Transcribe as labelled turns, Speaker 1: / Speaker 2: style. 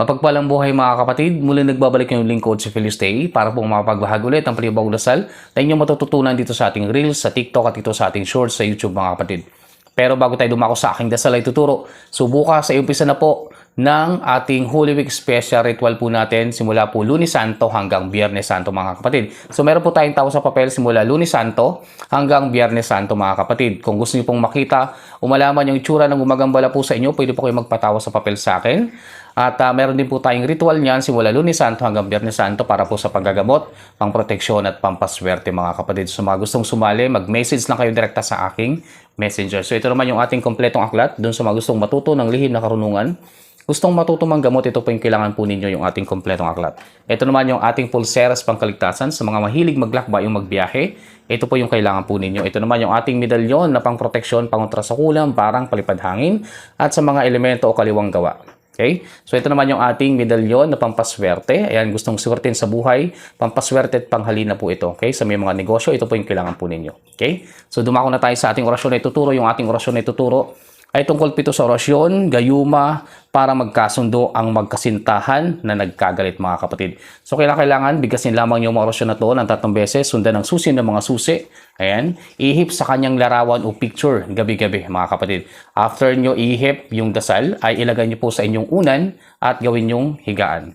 Speaker 1: Mapagpalang buhay mga kapatid, muli nagbabalik yung lingkod si Philistay para pong mapagbahagi ulit ang panibagong dasal na inyong matututunan dito sa ating Reels, sa TikTok at dito sa ating Shorts sa YouTube mga kapatid. Pero bago tayo dumako sa aking dasal ay tuturo, subuka sa umpisa na po ng ating Holy Week Special Ritual po natin simula po Lunes Santo hanggang Biyernes Santo mga kapatid. So meron po tayong tao sa papel simula Lunes Santo hanggang Biyernes Santo mga kapatid. Kung gusto niyo pong makita o malaman yung itsura ng gumagambala po sa inyo, pwede po kayo magpatawa sa papel sa akin. At meron din po tayong ritual niyan simula Lunes Santo hanggang Biyernes Santo para po sa panggagamot, pangproteksyon at pampaswerte mga kapatid. So mga gustong sumali, mag-message lang kayo direkta sa aking messenger. So ito naman yung ating kompletong aklat dun sa mga gustong matuto ng lihim na karunungan. Gustong matuto manggamot, ito po yung kailangan po ninyo yung ating kompletong aklat. Ito naman yung ating pulseras pangkaligtasan sa mga mahilig maglakbay yung magbiyahe. Ito po yung kailangan po ninyo. Ito naman yung ating medalyon na pangproteksyon, pangontra sa kulam, parang palipad hangin at sa mga elemento o kaliwang gawa. Okay? So ito naman yung ating medalyon na pampaswerte. Ayan, gustong swertein sa buhay, pampaswerte at panghalina po ito. Okay? Sa may mga negosyo, ito po yung kailangan po ninyo. Okay? So dumako na tayo sa ating orasyon na ituturo. Yung ating orasyon na ituturo ay tungkol pito sa orasyon, gayuma, para magkasundo ang magkasintahan na nagkagalit mga kapatid. So kailangan bigkasin lamang yung mga orasyon na to ng 3 beses, sundan ng susi ng mga susi. Ayan, ihip sa kanyang larawan o picture gabi-gabi mga kapatid. After nyo ihip yung dasal, ay ilagay nyo po sa inyong unan at gawin yung higaan.